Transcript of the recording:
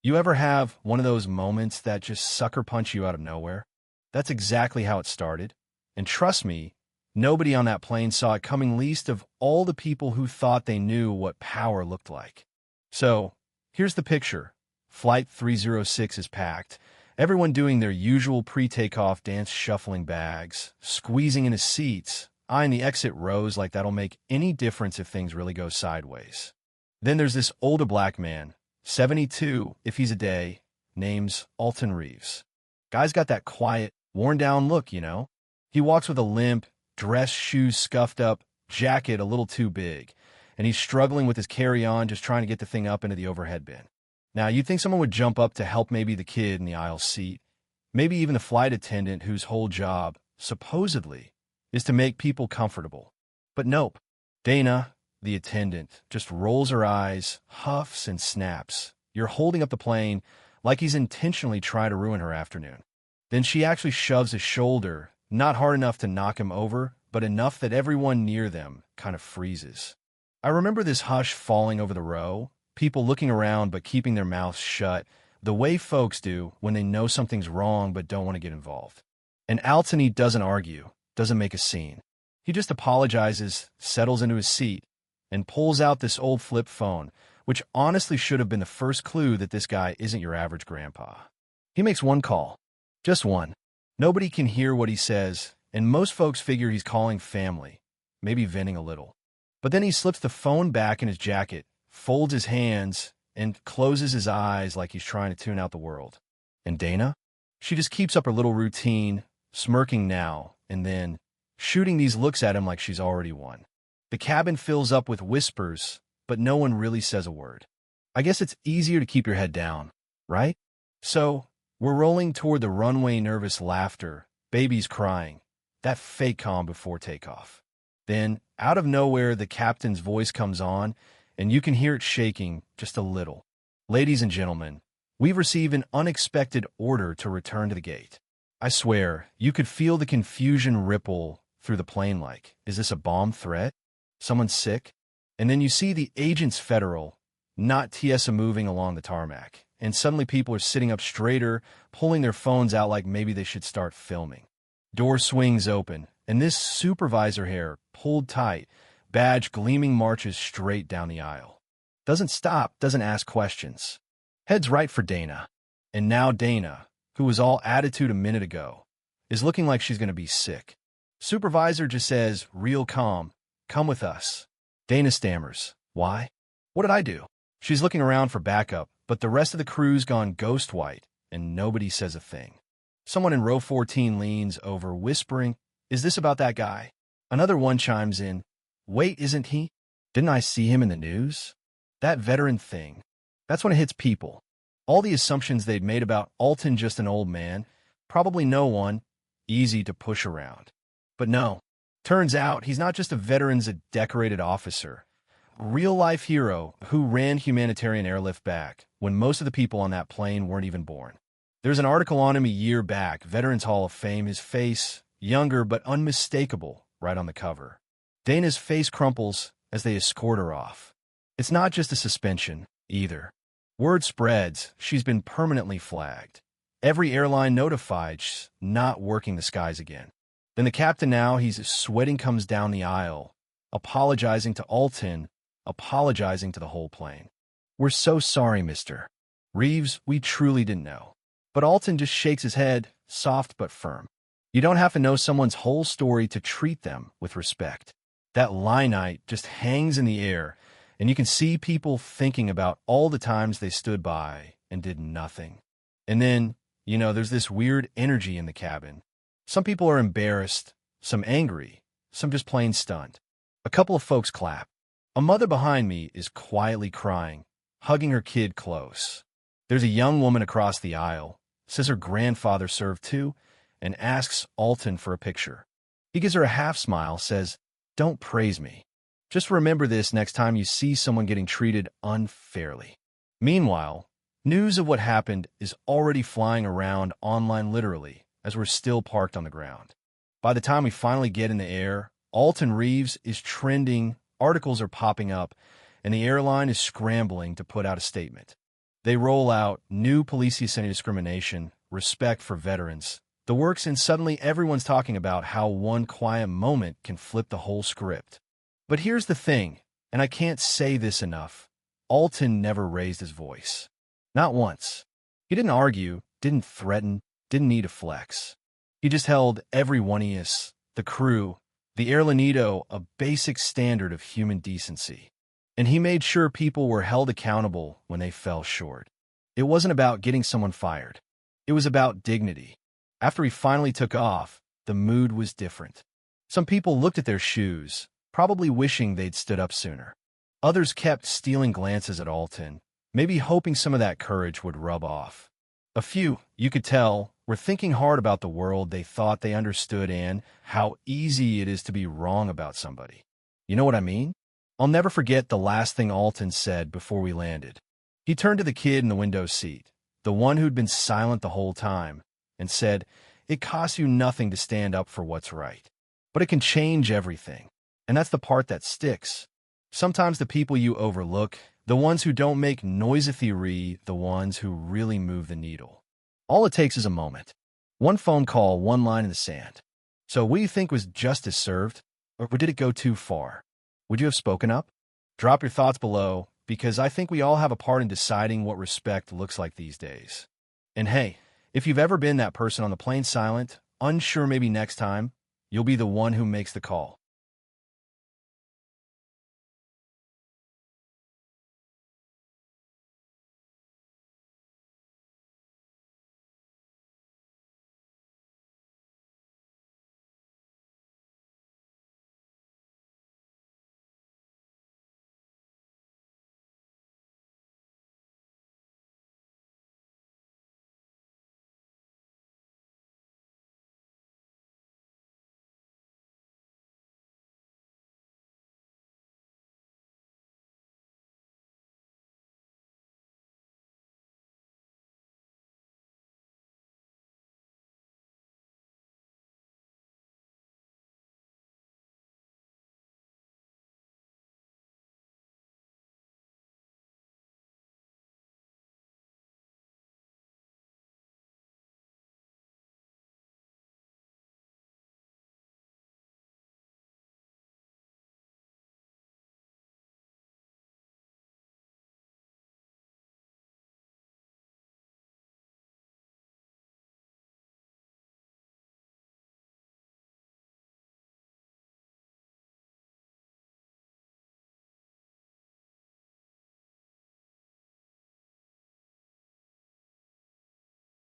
You ever have one of those moments that just sucker punch you out of nowhere? That's exactly how it started. And trust me, nobody on that plane saw it coming, least of all the people who thought they knew what power looked like. So, here's the picture. Flight 306 is packed. Everyone doing their usual pre-takeoff dance, shuffling bags, squeezing into seats, eyeing the exit rows like that'll make any difference if things really go sideways. Then there's this older black man, 72 if he's a day, name's Alton Reeves. Guy's got that quiet, worn-down look, you know? He walks with a limp, dress shoes scuffed up, jacket a little too big, and he's struggling with his carry-on, just trying to get the thing up into the overhead bin. Now, you'd think someone would jump up to help maybe the kid in the aisle seat, maybe even the flight attendant whose whole job, supposedly, is to make people comfortable. But nope. Dana, the attendant, just rolls her eyes, huffs and snaps. You're holding up the plane like he's intentionally trying to ruin her afternoon. Then she actually shoves his shoulder, not hard enough to knock him over, but enough that everyone near them kind of freezes. I remember this hush falling over the row, people looking around but keeping their mouths shut, the way folks do when they know something's wrong but don't want to get involved. And Altony doesn't argue, doesn't make a scene. He just apologizes, settles into his seat, and pulls out this old flip phone, which honestly should have been the first clue that this guy isn't your average grandpa. He makes one call. Just one. Nobody can hear what he says, and most folks figure he's calling family, maybe venting a little. But then he slips the phone back in his jacket, folds his hands, and closes his eyes like he's trying to tune out the world. And Dana? She just keeps up her little routine, smirking now and then, shooting these looks at him like she's already won. The cabin fills up with whispers, but no one really says a word. I guess it's easier to keep your head down, right? So, we're rolling toward the runway, nervous laughter, babies crying, that fake calm before takeoff. Then, out of nowhere, the captain's voice comes on, and you can hear it shaking just a little. Ladies and gentlemen, we've received an unexpected order to return to the gate. I swear, you could feel the confusion ripple through the plane like, is this a bomb threat? Someone sick? And then you see the agents federal, not TSA, moving along the tarmac, and suddenly people are sitting up straighter, pulling their phones out like maybe they should start filming. Door swings open, and this supervisor hair, pulled tight, badge gleaming, marches straight down the aisle. Doesn't stop, doesn't ask questions. Heads right for Dana. And now Dana, who was all attitude a minute ago, is looking like she's going to be sick. Supervisor just says, real calm, come with us. Dana stammers, why? What did I do? She's looking around for backup, but the rest of the crew's gone ghost white, and nobody says a thing. Someone in row 14 leans over, whispering, is this about that guy? Another one chimes in, wait, isn't he? Didn't I see him in the news? That veteran thing. That's when it hits people. All the assumptions they'd made about Alton, just an old man, probably no one, easy to push around. But no, turns out he's not just a veteran's a decorated officer. Real-life hero who ran humanitarian airlift back when most of the people on that plane weren't even born. There's an article on him a year back, Veterans Hall of Fame, his face, younger but unmistakable, right on the cover. Dana's face crumples as they escort her off. It's not just a suspension, either. Word spreads she's been permanently flagged. Every airline notified she's not working the skies again. Then the captain, now he's sweating, comes down the aisle, apologizing to Alton, apologizing to the whole plane. We're so sorry, Mr. Reeves, we truly didn't know. But Alton just shakes his head, soft but firm. You don't have to know someone's whole story to treat them with respect. That limelight just hangs in the air, and you can see people thinking about all the times they stood by and did nothing. And then, there's this weird energy in the cabin. Some people are embarrassed, some angry, some just plain stunned. A couple of folks clap. A mother behind me is quietly crying, hugging her kid close. There's a young woman across the aisle, says her grandfather served too, and asks Alton for a picture. He gives her a half smile, says, don't praise me. Just remember this next time you see someone getting treated unfairly. Meanwhile, news of what happened is already flying around online, literally, as we're still parked on the ground. By the time we finally get in the air, Alton Reeves is trending, articles are popping up, and the airline is scrambling to put out a statement. They roll out new policies anti-discrimination, respect for veterans, the works, and suddenly everyone's talking about how one quiet moment can flip the whole script. But here's the thing, and I can't say this enough, Alton never raised his voice. Not once. He didn't argue, didn't threaten, didn't need to flex. He just held every one of us, the crew, the airlinito, a basic standard of human decency. And he made sure people were held accountable when they fell short. It wasn't about getting someone fired. It was about dignity. After he finally took off, the mood was different. Some people looked at their shoes, probably wishing they'd stood up sooner. Others kept stealing glances at Alton, maybe hoping some of that courage would rub off. A few, you could tell, were thinking hard about the world they thought they understood and how easy it is to be wrong about somebody. You know what I mean? I'll never forget the last thing Alton said before we landed. He turned to the kid in the window seat, the one who'd been silent the whole time, and said, "It costs you nothing to stand up for what's right. But it can change everything. And that's the part that sticks. Sometimes the people you overlook, the ones who don't make noise theory, the ones who really move the needle. All it takes is a moment. One phone call, one line in the sand. So what do you think was justice served? Or did it go too far? Would you have spoken up? Drop your thoughts below, because I think we all have a part in deciding what respect looks like these days. And hey, if you've ever been that person on the plane silent, unsure maybe next time, you'll be the one who makes the call.